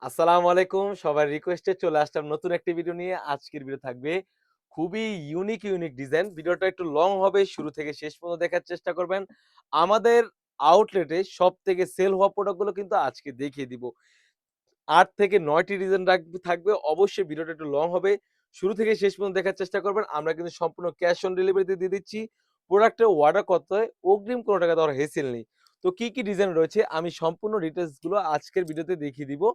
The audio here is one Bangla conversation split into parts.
আসসালামু আলাইকুম। সবার রিকোয়েস্টে চলে আসলাম নতুন একটি ভিডিও নিয়ে। আজকের ভিডিও থাকবে খুবই ইউনিক ডিজাইন। ভিডিওটা একটু লং হবে। শুরু থেকে শেষ পর্যন্ত দেখার চেষ্টা করবেন। আমাদের আউটলেটে সবথেকে সেল হওয়া প্রোডাক্ট গুলো কিন্তু আজকে দেখিয়ে দিব। ৮ থেকে ৯ টি ডিজাইন থাকবে। অবশ্যই ভিডিওটা একটু লং হবে। শুরু থেকে শেষ পর্যন্ত দেখার চেষ্টা করবেন। আমরা কিন্তু সম্পূর্ণ ক্যাশ অন ডেলিভারিতে দিয়ে দিচ্ছি। প্রোডাক্টের অর্ডার করতে হয় অগ্রিম কোনো টাকা দেওয়ার হেসেল নেই। তো কি ডিজাইন রয়েছে আমি সম্পূর্ণ ডিটেইলস গুলো আজকের ভিডিওতে দেখিয়ে দিব।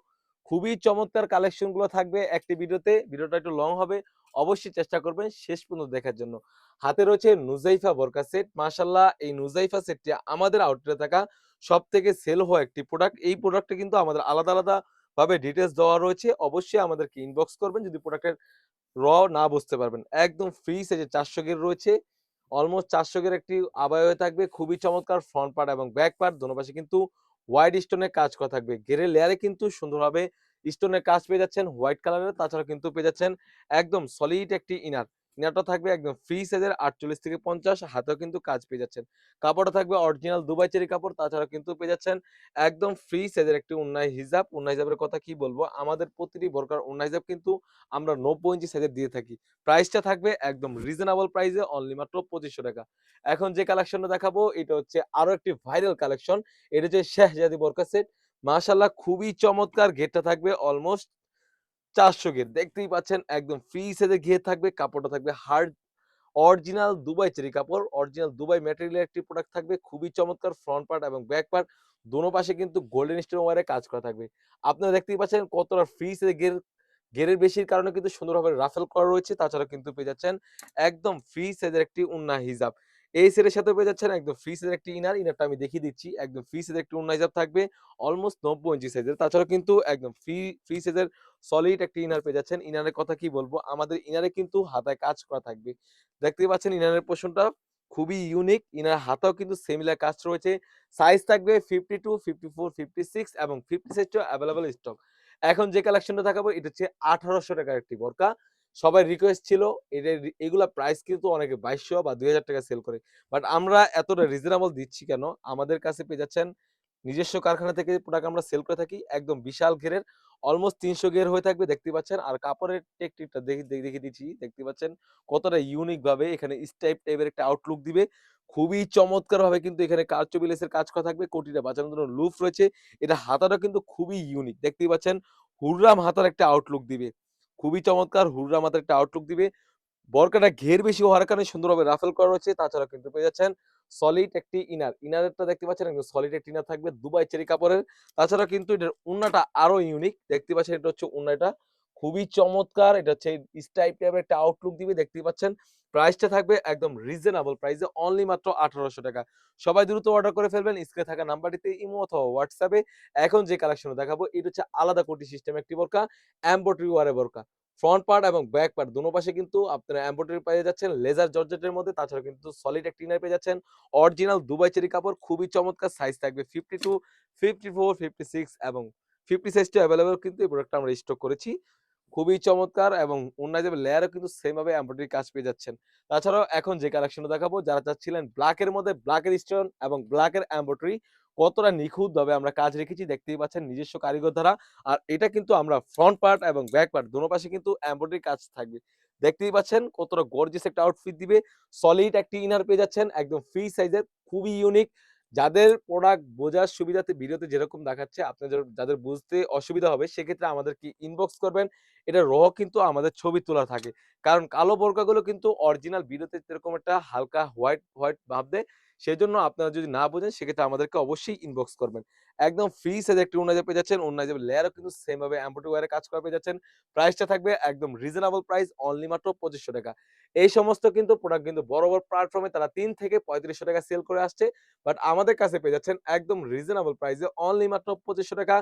খুবই চমৎকার কালেকশন গুলো থাকবে একটি ভিডিওতে। ভিডিওটা একটু লং হবে। অবশ্যই চেষ্টা করবেন শেষ পর্যন্ত দেখার জন্য। হাতে রয়েছে নুজাইফা বোরকা সেট। মাশাআল্লাহ এই নুজাইফা সেটটি আমাদের আউটলেটে থাকা সবথেকে সেল হওয়া একটি প্রোডাক্ট। এই প্রোডাক্টটা কিন্তু আমাদের আলাদা ভাবে ডিটেইলস দেওয়া রয়েছে। অবশ্যই আমাদেরকে ইনবক্স করবেন যদি প্রোডাক্টের না বুঝতে পারবেন। একদম ফ্রি সাইজে ৪০০ গের রয়েছে। অলমোস্ট ৪০০ গের একটি আবায়া হয়ে থাকবে। খুবই চমৎকার ফ্রন্ট পার্ট এবং ব্যাক পার্ট দোনো পাশে কিন্তু হোয়াইট স্টোনের কাজ করা থাকবে। গেরের লেয়ারে কিন্তু সুন্দরভাবে স্টোনের কাজ পেয়ে যাচ্ছেন হোয়াইট কালারের। তাছাড়া কিন্তু পেয়ে যাচ্ছেন একদম সলিড একটি ইনার। ইনারটা থাকবে একদম ফ্রি সাইজের ৪৮ থেকে ৫০ হাতেও কিন্তু কাজ পেয়ে যাচ্ছেন। কাপড়টা থাকবে অরিজিনাল দুবাই চেরি কাপড়। তাছাড়া কিন্তু পেয়ে যাচ্ছেন একদম ফ্রি সাইজের একটি ওন্নায় হিজাব। ওন্নায় হিজাবের কথা কি বলবো? আমাদের প্রতিটি বোরকার ওন্নায় হিজাব কিন্তু আমরা ৯০ ইঞ্চি সাইজের দিয়ে থাকি। প্রাইসটা থাকবে একদম রিজনেবল প্রাইসে অনলি মাত্র ৳২৫০০। এখন যে কালেকশনটা দেখাবো এটা হচ্ছে আরো একটি ভাইরাল কালেকশন। এটা হচ্ছে শেহজাদি বোরকা সেট। মাশাআল্লাহ খুবই চমৎকার ঘেরটা থাকবে অলমোস্ট ৪০০ ঘের। দেখতেই পাচ্ছেন একদম ফ্রি সাইজের ঘের থাকবে। কাপড়টা থাকবে হার্ড অরিজিনাল দুবাই চেরি কাপড়, অরিজিনাল দুবাই ম্যাটেরিয়ালের একটি প্রোডাক্ট থাকবে। খুবই চমৎকার ফ্রন্ট পার্ট এবং ব্যাক পার্ট দোনো পাশে কিন্তু গোল্ডেন স্টোন ওয়্যারে কাজ করা থাকবে। আপনারা দেখতেই পাচ্ছেন কতটা ফ্রি সাইজের ঘেরের বেশির কারণে কিন্তু সুন্দরভাবে রাফেল করা রয়েছে। তাছাড়া কিন্তু পেয়ে যাচ্ছেন একদম ফ্রি সাইজের একটি ওন্না হিজাব। এই সেটের সাথে পেয়ে যাচ্ছেন একদম ফ্রি সাইজের একটি ইনার। ইনারটা আমি দেখিয়ে দিচ্ছি। একদম ফ্রি সাইজের একটি ওন্না হিজাব থাকবে। অলমোস্ট ৯০ ইঞ্চি সাইজের। তাছাড়াও কিন্তু একদম ফ্রি সাইজের সলিড একটি ইনার পেয়ে যাচ্ছেন। ইনারের কথা কি বলবো? আমাদের ইনারে কিন্তু হাতায় কাজ করা থাকবে। দেখতেই পাচ্ছেন ইনারের পোরশনটা খুবই ইউনিক। ইনার হাতেও কিন্তু সিমিলার কাজ রয়েছে। সাইজ থাকবে 52, 54, 56 এবং 50 সাইজটাও এভেইলেবল স্টক। এখন যে কালেকশনটা দেখাবো এটা হচ্ছে ৳১৮০০ র একটি বোরকা। সবার রিকোয়েস্ট ছিল এগুলা প্রাইস কিন্তু অনেকে ৳২২০০ বা ৳২০০০ সেল করে। বাট আমরা এতটা রিজনেবল দিচ্ছি কেন? আমাদের কাছে পেয়ে যাচ্ছেন নিজস্ব কারখানা থেকে প্রোডাক্ট আমরা সেল করে থাকি। একদম বিশাল ঘেরের অলমোস্ট ৩০০ ঘের হয়ে থাকবে দেখতেই পাচ্ছেন। আর কাপড়ের টেকনিকটা দেখিয়ে দিচ্ছি। দেখতে পাচ্ছেন কতটা ইউনিক ভাবে এখানে স্টাইপ টাইপের একটা আউটলুক দিবে। খুবই চমৎকারভাবে কিন্তু এখানে কারচুপি লেসের কাজ করা থাকবে। কোটিটা বাঁচানোর জন্য লুফ রয়েছে। এটা হাতাটা কিন্তু খুবই ইউনিক। দেখতেই পাচ্ছেন হুররাম হাতার একটা আউটলুক দিবে। খুবই চমৎকার হুররাম হাতার একটা আউটলুক দিবে। বরকাটা ঘের বেশি হওয়ার কারণে সুন্দরভাবে রাফেল করা রয়েছে। তাছাড়া কিন্তু পেয়ে যাচ্ছেন সলিড একটি ইনার। ইনারেরটা দেখতে পাচ্ছেন একদম সলিড একটি ইনার থাকবে দুবাই চেরি কাপড়ের। তাছাড়া কিন্তু এটার ওড়নাটা আরো ইউনিক। দেখতে পাচ্ছেন এটা হচ্ছে ওড়নাটা। খুবই চমৎকার। এটা হচ্ছে স্ট্রাইপ টাইপের একটা আউটলুক দিবে দেখতেই পাচ্ছেন। প্রাইসটা থাকবে একদম রিজনেবল প্রাইসে অনলি মাত্র ৳১৮০০। সবাই দ্রুত অর্ডার করে ফেলবেন। স্ক্রিনে থাকা নাম্বারটিতে ইমো অথবা হোয়াটসঅ্যাপে এখন যে কালেকশনটা দেখাবো এটা হচ্ছে আলাদা কোটি সিস্টেম একটি বোরকা, এমব্রয়ডারি ওয়ারে বোরকা। ফ্রন্ট পার্ট এবং ব্যাক পার্ট দোনো পাশে কিন্তু আপনারা এমব্রয়ডারি পেয়ে যাচ্ছেন লেজার জর্জেটের মধ্যে। তাছাড়া কিন্তু সলিড একটা ইনার পেয়ে যাচ্ছেন। অরিজিনাল দুবাই চেরি কাপড় খুবই চমৎকার সাইজ থাকবে 52, 54, 56 এবং 50 সাইজটা এভেইলেবল কিন্তু এই প্রোডাক্টটা আমরা স্টক করেছি। খুবই চমৎকার এবং ওড়নায় যাবে লেয়ারও কিন্তু সেম ভাবে এমব্রয়ডারি কাজ পেয়ে যাচ্ছেন। তাছাড়াও এখন যে কালেকশনটা দেখাবো যারা চাচ্ছিলেন ব্ল্যাক এর মধ্যে ব্ল্যাক এর স্টোন এবং ব্ল্যাক এর এমব্রয়ডারি কতটা নিখুঁতভাবে আমরা কাজ রেখেছি দেখতেই পাচ্ছেন নিজস্ব কারিগর দ্বারা। আর এটা কিন্তু আমরা ফ্রন্ট পার্ট এবং ব্যাক পার্ট দোনো পাশে কিন্তু এমব্রয়ডারি কাজ থাকবে। দেখতেই পাচ্ছেন কতটা গর্জিয়াস একটা আউটফিট দিবে। সলিড একটি ইনার পেয়ে যাচ্ছেন একদম ফ্রি সাইজের খুবই ইউনিক। যাদের প্রোডাক্ট বোঝার সুবিধাতে ভিডিওতে যেরকম দেখাচ্ছে আপনাদের যাদের বুঝতে অসুবিধা হবে সেক্ষেত্রে আমাদেরকে ইনবক্স করবেন। এটা কিন্তু আমাদের ছবি তোলা থাকে। কারণ কালো বোরকাগুলো কিন্তু অরিজিনাল ভিডিওতে যেরকম একটা হালকা হোয়াইট ভাব দেয়। সেজন্য আপনারা যদি না বোঝেন সেক্ষেত্রে আমাদেরকে অবশ্যই ইনবক্স করবেন। একদম ফ্রি সাইজের একটি ওড়না পেয়ে যাচ্ছেন। ওড়না লেয়ারও কিন্তু সেম ভাবে এমব্রয়ডারি ওয়্যারে কাজ করা পেয়ে যাচ্ছেন। প্রাইসটা থাকবে একদম রিজনেবল প্রাইস অনলি মাত্র ৳২৫০০। এই সমস্ত কিন্তু প্রোডাক্ট কিন্তু বড় প্ল্যাটফর্মে তারা ৳৩ থেকে ৳৩৫০০ সেল করে আসছে। বাট আমাদের কাছে পেয়ে যাচ্ছেন একদম রিজনেবল প্রাইসে অনলি মাত্র ৳২৫০০।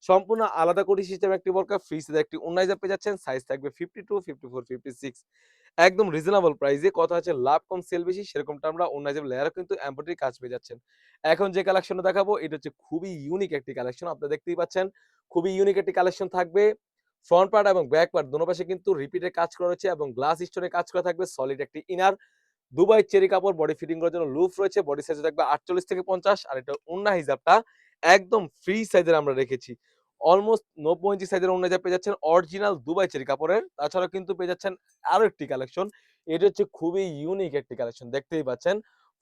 সম্পূর্ণ আলাদা কোটি সিস্টেম একটি বোরকা, ফ্রি সাইজের একটি ওড়না পেয়ে যাচ্ছেন। সাইজ থাকবে 52, 54, 56 একদম রিজনেবল প্রাইসে। কথা হচ্ছে লাভ কম সেল বেশি সেরকমটা আমরা ওড়না লেয়ারও কিন্তু এমব্রয়ডারি কাজ পেয়ে যাচ্ছেন। এখন যে কালেকশনটা দেখাবো এটা হচ্ছে খুবই ইউনিক একটি কালেকশন। আপনারা দেখতেই পাচ্ছেন খুবই ইউনিক একটি কালেকশন থাকবে। ফ্রন্ট পার্ট এবং ব্যাক পার্ট দোনো পাশে কিন্তু রিপিটের কাজ করা রয়েছে এবং গ্লাস স্টোনের কাজ করা থাকবে। সলিড একটি ইনার, দুবাই চেরি কাপড় বডি ফিটিং করার জন্য লুফ রয়েছে। বডি সাইজ থাকবে ৪৮ থেকে ৫০ আর এটা ওড়না হিজাবটা একদম ফ্রি সাইজের আমরা রেখেছি। অলমোস্ট ৯০ ইঞ্চি সাইজের ওড়না হিজাব পেয়ে যাচ্ছেন অরিজিনাল দুবাই চেরি কাপড়ের। তাছাড়াও কিন্তু পেয়ে যাচ্ছেন আরো একটি কালেকশন। এটা হচ্ছে খুবই ইউনিক একটি কালেকশন। দেখতেই পাচ্ছেন।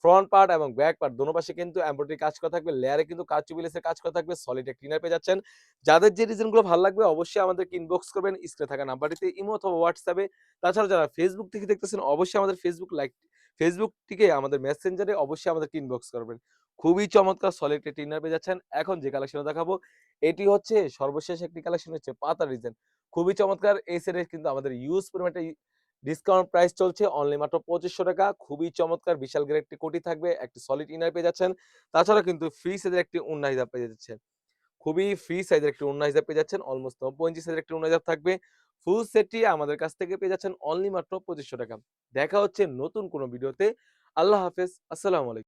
ফ্রন্ট পার্ট এবং ব্যাক পার্ট দোনো পাশে কিন্তু এমব্রয়ডারি কাজ করা থাকবে। লেয়ারে কিন্তু কারচুপি লেসের কাজ করা থাকবে। সলিড একটা ইনার পেয়ে যাচ্ছেন। যাদের যে ডিজাইনগুলো ভাল লাগবে অবশ্যই আমাদেরকে ইনবক্স করবেন স্ক্রিনে থাকা নাম্বারটিতে ইমো অথবা হোয়াটসঅ্যাপে। তাছাড়া যারা ফেসবুক থেকে দেখতেছেন অবশ্যই আমাদের ফেসবুকটিকে আমাদের মেসেঞ্জারে অবশ্যই আমাদেরকে ইনবক্স করবেন। খুবই চমৎকার সলিড একটি ইনার পেয়ে যাচ্ছেন। এখন যে কালেকশনটা দেখাবো এটি হচ্ছে সর্বশেষ একটি কালেকশন হচ্ছে পাতা ডিজাইন। খুবই চমৎকার। এই সেটে কিন্তু আমাদের হিউজ পরিমাণ একটা ডিসকাউন্ট প্রাইস চলছে অনলি মাত্র ৳২৫০০। খুবই চমৎকার বিশাল গ্রেড একটি কোটি থাকবে, একটি সলিড ইনার পেয়ে যাচ্ছেন। তাছাড়া কিন্তু ফ্রি সাইজের একটি ওড়না হিজাব পেয়ে যাচ্ছেন। খুবই ফ্রি সাইজের একটি ওড়না হিজাব পেয়ে যাচ্ছেন। অলমোস্ট ৯০ ইঞ্চি সাইজের একটি ওড়না হিজাব থাকবে। ফুল সেটটি আমাদের কাছ থেকে পেয়ে যাচ্ছেন অনলি মাত্র ৳২৫০০। দেখা হচ্ছে নতুন কোনো ভিডিওতে। আল্লাহ হাফেজ। আসসালামু আলাইকুম।